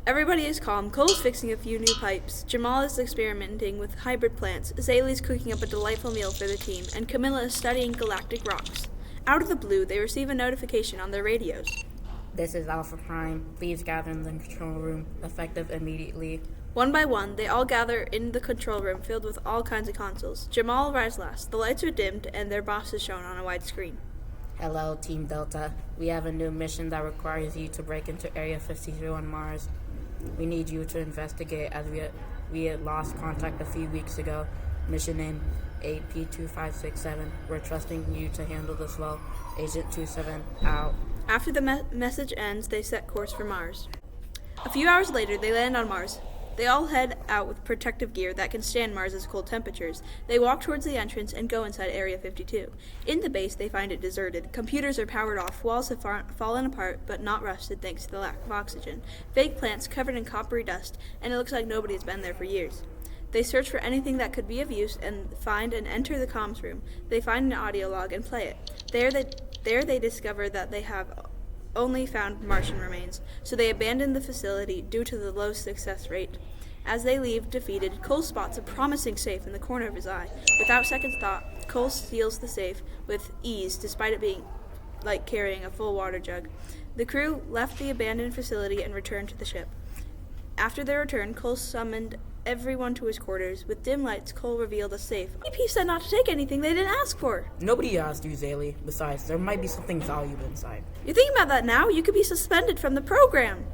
Everybody is calm. Cole's fixing a few new pipes. Jamal is experimenting with hybrid plants. Zaylee's cooking up a delightful meal for the team, and Camilla is studying galactic rocks. Out of the blue, they receive a notification on their radios. This is Alpha Prime. Please gather in the control room, effective immediately. One by one, they all gather in the control room filled with all kinds of consoles. Jamal arrives last. The lights are dimmed, and their boss is shown on a wide screen. Hello, Team Delta. We have a new mission that requires you to break into Area 52 on Mars. We need you to investigate as we had lost contact a few weeks ago. Mission name 8P2567. We're trusting you to handle this well. Agent 27 out. After the message ends, they set course for Mars. A few hours later, they land on Mars. They all head out with protective gear that can stand Mars's cold temperatures. They walk towards the entrance and go inside Area 52. In the base, they find it deserted. Computers are powered off, walls have fallen apart, but not rusted thanks to the lack of oxygen. Fake plants covered in coppery dust, and it looks like nobody has been there for years. They search for anything that could be of use and find and enter the comms room. They find an audio log and play it. There they discover that they have only found Martian remains, so they abandon the facility due to the low success rate. As they leave defeated, Cole spots a promising safe in the corner of his eye. Without second thought, Cole steals the safe with ease, despite it being like carrying a full water jug. The crew left the abandoned facility and returned to the ship. After their return, Cole summoned everyone to his quarters. With dim lights, Cole revealed a safe. EP said not to take anything they didn't ask for. Nobody asked you, Zaylee. Besides, there might be something valuable inside. You're thinking about that now? You could be suspended from the program.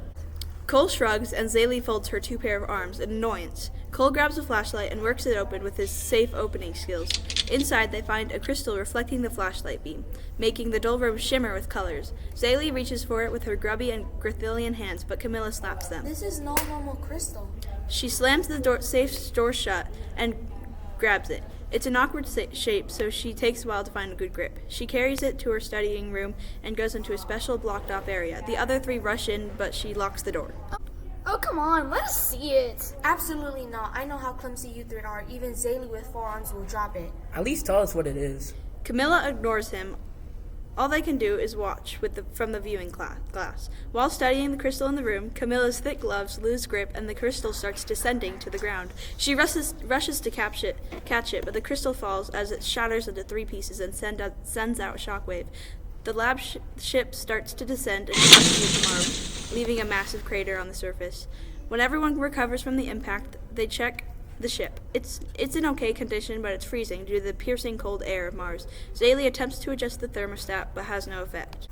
Cole shrugs, and Zaylee folds her two pair of arms in annoyance. Cole grabs a flashlight and works it open with his safe opening skills. Inside, they find a crystal reflecting the flashlight beam, making the dull room shimmer with colors. Zaylee reaches for it with her grubby and Grythilian hands, but Camilla slaps them. This is no normal crystal. She slams the safe door shut and grabs it. It's an awkward shape, so she takes a while to find a good grip. She carries it to her studying room and goes into a special blocked-off area. The other three rush in, but she locks the door. Oh, come on, let us see it. Absolutely not. I know how clumsy you three are. Even Zaylee with 4 arms will drop it. At least tell us what it is. Camilla ignores him. All they can do is watch from the viewing glass. While studying the crystal in the room, Camilla's thick gloves lose grip and the crystal starts descending to the ground. She rushes to catch it, but the crystal falls as it shatters into 3 pieces and sends out a shockwave. The lab ship starts to descend and crashes into Mars, leaving a massive crater on the surface. When everyone recovers from the impact, they check the ship. It's in okay condition, but it's freezing due to the piercing cold air of Mars. Zaylee attempts to adjust the thermostat, but has no effect.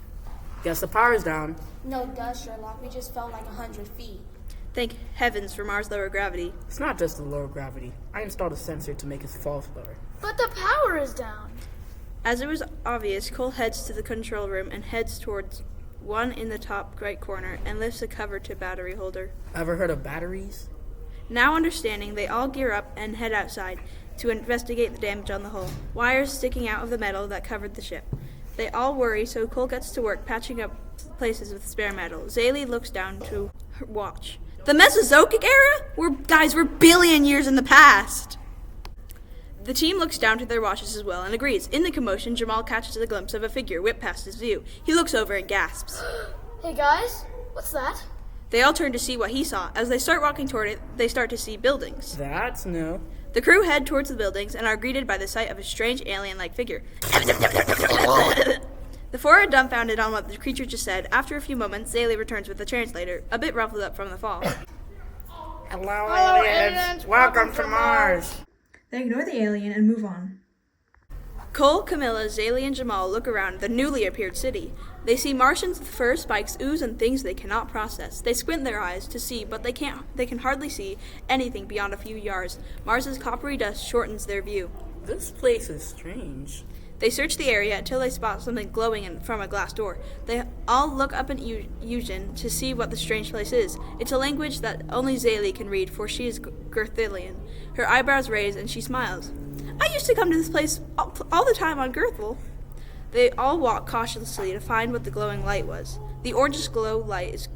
Guess the power's down. No duh, Sherlock. We just fell like 100 feet. Thank heavens for Mars' lower gravity. It's not just the lower gravity. I installed a sensor to make it fall slower. But the power is down. As it was obvious, Cole heads to the control room and heads towards one in the top right corner and lifts a cover to battery holder. Ever heard of batteries? Now understanding, they all gear up and head outside to investigate the damage on the hull. Wires sticking out of the metal that covered the ship. They all worry, so Cole gets to work patching up places with spare metal. Zaylee looks down to her watch. The Mesozoic era? We're billion years in the past! The team looks down to their watches as well and agrees. In the commotion, Jamal catches a glimpse of a figure whip past his view. He looks over and gasps. Hey guys, what's that? They all turn to see what he saw. As they start walking toward it, they start to see buildings. That's new. The crew head towards the buildings and are greeted by the sight of a strange alien-like figure. The four are dumbfounded on what the creature just said. After a few moments, Zaylee returns with the translator, a bit ruffled up from the fall. Hello, aliens. Welcome to Mars. They ignore the alien and move on. Cole, Camilla, Zaylee, and Jamal look around the newly appeared city. They see Martians with fur, spikes, ooze, and things they cannot process. They squint their eyes to see, but they can hardly see anything beyond a few yards. Mars's coppery dust shortens their view. This place is strange. They search the area until they spot something glowing from a glass door. They all look up in Eugen to see what the strange place is. It's a language that only Zaylee can read, for she is Grythilian. Her eyebrows raise and she smiles. I used to come to this place all the time on Girthel. They all walk cautiously to find what the glowing light was. The orangish glow light is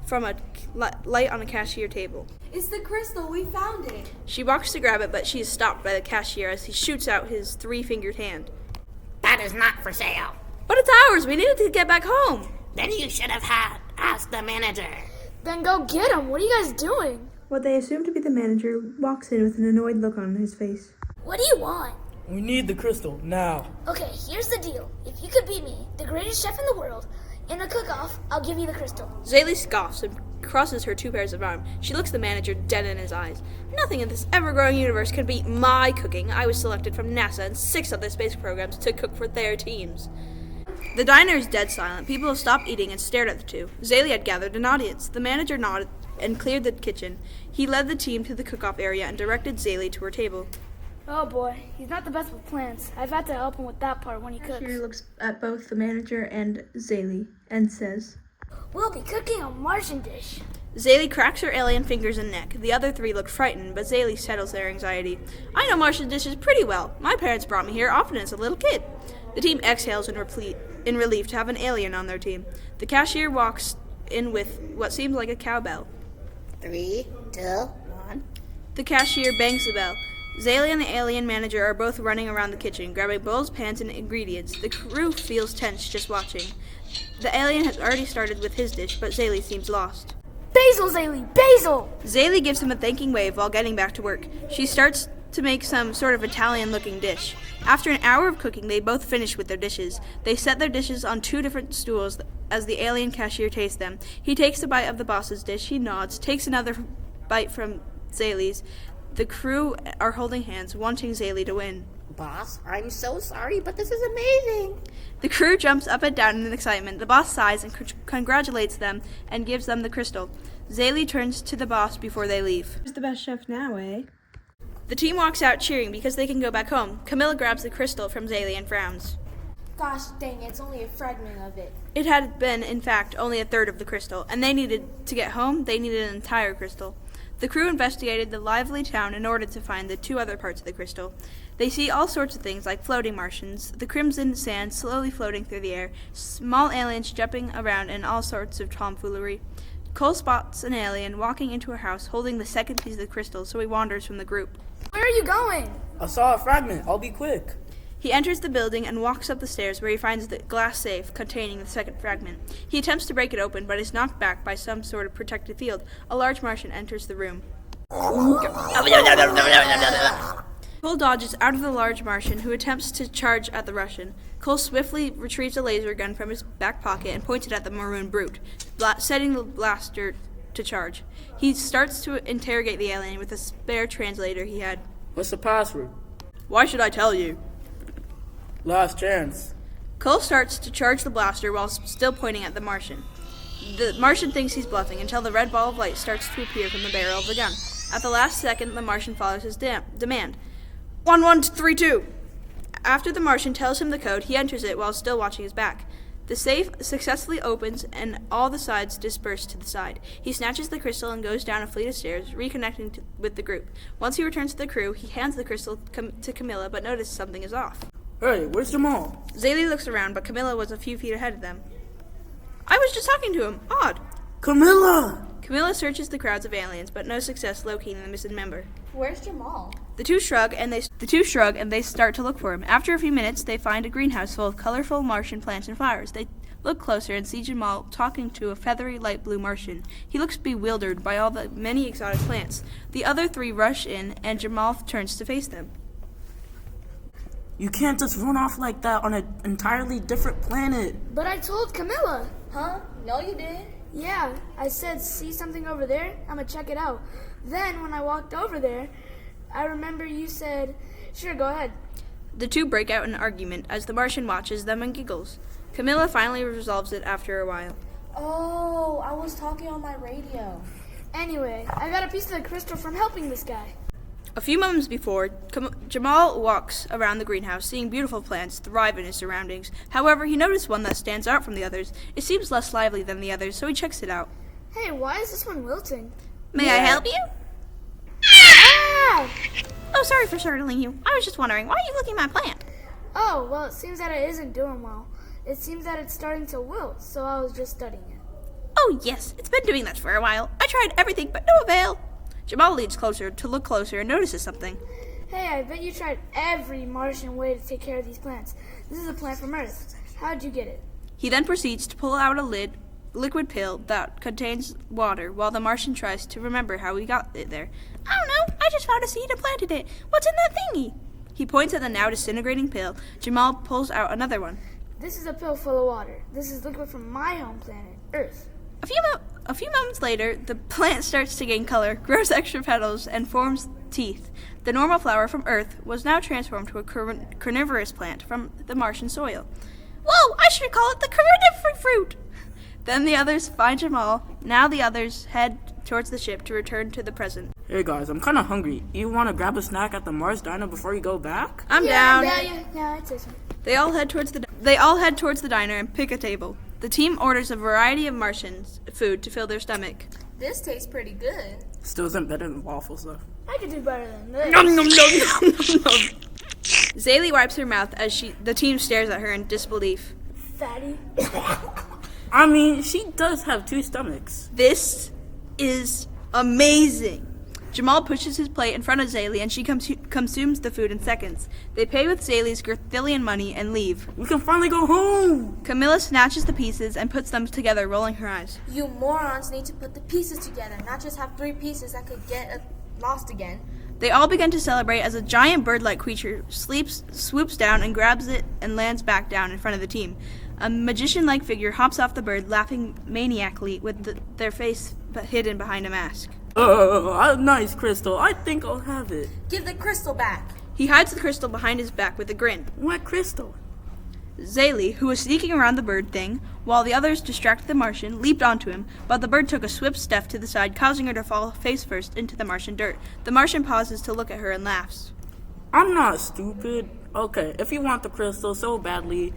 from a light on a cashier table. It's the crystal. We found it. She walks to grab it, but she is stopped by the cashier as he shoots out his 3-fingered hand. That is not for sale. But it's ours. We needed to get back home. Then you should have asked the manager. Then go get him. What are you guys doing? What they assume to be the manager walks in with an annoyed look on his face. What do you want? We need the crystal, now. Okay, here's the deal. If you could beat me, the greatest chef in the world, in a cook-off, I'll give you the crystal. Zaylee scoffs and crosses her 2 pairs of arms. She looks the manager dead in his eyes. Nothing in this ever-growing universe can beat my cooking. I was selected from NASA and 6 other space programs to cook for their teams. The diner is dead silent. People have stopped eating and stared at the two. Zaylee had gathered an audience. The manager nodded and cleared the kitchen. He led the team to the cook-off area and directed Zaylee to her table. Oh boy, he's not the best with plants. I've had to help him with that part when he cooks. She looks at both the manager and Zaylee and says, We'll be cooking a Martian dish. Zaylee cracks her alien fingers and neck. The other 3 look frightened, but Zaylee settles their anxiety. I know Martian dishes pretty well. My parents brought me here often as a little kid. The team exhales in relief to have an alien on their team. The cashier walks in with what seems like a cowbell. 3, 2, 1. The cashier bangs the bell. Zaylee and the alien manager are both running around the kitchen, grabbing bowls, pans, and ingredients. The crew feels tense just watching. The alien has already started with his dish, but Zaylee seems lost. Basil, Zaylee! Basil! Zaylee gives him a thanking wave while getting back to work. She starts to make some sort of Italian-looking dish. After an hour of cooking, they both finish with their dishes. They set their dishes on 2 different stools as the alien cashier tastes them. He takes a bite of the boss's dish. He nods, takes another bite from Zaylee's. The crew are holding hands, wanting Zaylee to win. Boss, I'm so sorry, but this is amazing. The crew jumps up and down in excitement. The boss sighs and congratulates them and gives them the crystal. Zaylee turns to the boss before they leave. Who's the best chef now, eh? The team walks out cheering because they can go back home. Camilla grabs the crystal from Zaylee and frowns. Gosh dang, it's only a fragment of it. It had been, in fact, only a third of the crystal, and they needed to get home. They needed an entire crystal. The crew investigated the lively town in order to find the 2 other parts of the crystal. They see all sorts of things like floating Martians, the crimson sand slowly floating through the air, small aliens jumping around, and all sorts of tomfoolery. Cole spots an alien walking into a house holding the second piece of the crystal, so he wanders from the group. Where are you going? I saw a fragment. I'll be quick. He enters the building and walks up the stairs where he finds the glass safe containing the second fragment. He attempts to break it open, but is knocked back by some sort of protective field. A large Martian enters the room. Cole dodges out of the large Martian, who attempts to charge at the Russian. Cole swiftly retrieves a laser gun from his back pocket and points it at the maroon brute, setting the blaster to charge. He starts to interrogate the alien with a spare translator he had. What's the password? Why should I tell you? Last chance. Cole starts to charge the blaster while still pointing at the Martian. The Martian thinks he's bluffing until the red ball of light starts to appear from the barrel of the gun. At the last second, the Martian follows his demand. 1132! After the Martian tells him the code, he enters it while still watching his back. The safe successfully opens and all the sides disperse to the side. He snatches the crystal and goes down a flight of stairs, reconnecting with the group. Once he returns to the crew, he hands the crystal to Camilla, but notices something is off. Hey, where's Jamal? Zaylee looks around, but Camilla was a few feet ahead of them. I was just talking to him. Odd. Camilla! Camilla searches the crowds of aliens, but no success locating the missing member. Where's Jamal? The two shrug and they start to look for him. After a few minutes, they find a greenhouse full of colorful Martian plants and flowers. They look closer and see Jamal talking to a feathery light blue Martian. He looks bewildered by all the many exotic plants. The other 3 rush in, and Jamal turns to face them. You can't just run off like that on an entirely different planet. But I told Camilla. Huh? No, you didn't. Yeah, I said, see something over there? I'm gonna check it out. Then, when I walked over there, I remember you said, sure, go ahead. The 2 break out in an argument as the Martian watches them and giggles. Camilla finally resolves it after a while. Oh, I was talking on my radio. Anyway, I got a piece of the crystal from helping this guy. A few moments before, Jamal walks around the greenhouse, seeing beautiful plants thrive in his surroundings. However, he noticed one that stands out from the others. It seems less lively than the others, so he checks it out. Hey, why is this one wilting? May I help you? Ah! Oh, sorry for startling you. I was just wondering, why are you looking at my plant? Oh, well, it seems that it isn't doing well. It seems that it's starting to wilt, so I was just studying it. Oh, yes, it's been doing that for a while. I tried everything, but no avail. Jamal leans closer to look closer and notices something. Hey, I bet you tried every Martian way to take care of these plants. This is a plant from Earth. How'd you get it? He then proceeds to pull out a lid liquid pill that contains water while the Martian tries to remember how he got it there. I don't know. I just found a seed and planted it. What's in that thingy? He points at the now disintegrating pill. Jamal pulls out another one. This is a pill full of water. This is liquid from my home planet, Earth. A few moments later, the plant starts to gain color, grows extra petals, and forms teeth. The normal flower from Earth was now transformed to a carnivorous plant from the Martian soil. Whoa, I should call it the carnivorous fruit! Then the others find Jamal. Now the others head towards the ship to return to the present. Hey guys, I'm kind of hungry. You want to grab a snack at the Mars diner before you go back? I'm down. Yeah, I'd say so. They all head towards the diner and pick a table. The team orders a variety of Martian food to fill their stomach. This tastes pretty good. Still isn't better than waffles though. I could do better than this. Nom, nom, nom, nom, nom, nom. Zaylee wipes her mouth as the team stares at her in disbelief. Fatty. I mean, she does have 2 stomachs. This is amazing. Jamal pushes his plate in front of Zaylee and she consumes the food in seconds. They pay with Zaylee's Girthillian money and leave. We can finally go home! Camilla snatches the pieces and puts them together, rolling her eyes. You morons need to put the pieces together, not just have 3 pieces that could get lost again. They all begin to celebrate as a giant bird-like creature swoops down and grabs it and lands back down in front of the team. A magician-like figure hops off the bird, laughing maniacally with their face hidden behind a mask. Nice crystal. I think I'll have it. Give the crystal back. He hides the crystal behind his back with a grin. What crystal? Zaylee, who was sneaking around the bird thing, while the others distracted the Martian, leaped onto him, but the bird took a swift step to the side, causing her to fall face first into the Martian dirt. The Martian pauses to look at her and laughs. I'm not stupid. Okay, if you want the crystal so badly,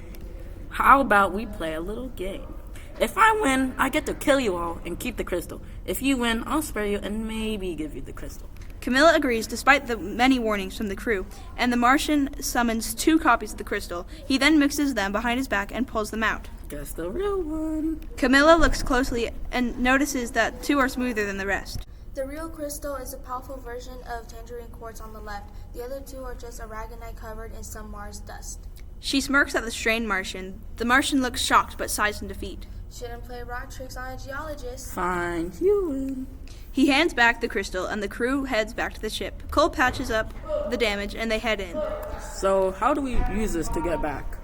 how about we play a little game? If I win, I get to kill you all and keep the crystal. If you win, I'll spare you and maybe give you the crystal. Camilla agrees despite the many warnings from the crew, and the Martian summons 2 copies of the crystal. He then mixes them behind his back and pulls them out. Guess the real one. Camilla looks closely and notices that 2 are smoother than the rest. The real crystal is a powerful version of tangerine quartz on the left. The other 2 are just aragonite covered in some Mars dust. She smirks at the strained Martian. The Martian looks shocked but sighs in defeat. Shouldn't play rock tricks on a geologist. Fine, you win. He hands back the crystal and the crew heads back to the ship. Cole patches up the damage and they head in. So, how do we use this to get back?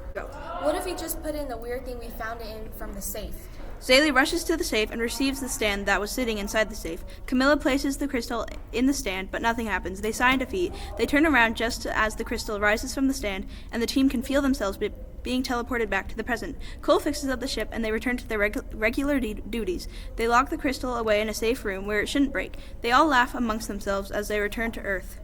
What if we just put in the weird thing we found it in from the safe? Zaylee rushes to the safe and receives the stand that was sitting inside the safe. Camilla places the crystal in the stand, but nothing happens. They sigh in defeat. They turn around just as the crystal rises from the stand, and the team can feel themselves being teleported back to the present. Cole fixes up the ship, and they return to their regular duties. They lock the crystal away in a safe room where it shouldn't break. They all laugh amongst themselves as they return to Earth.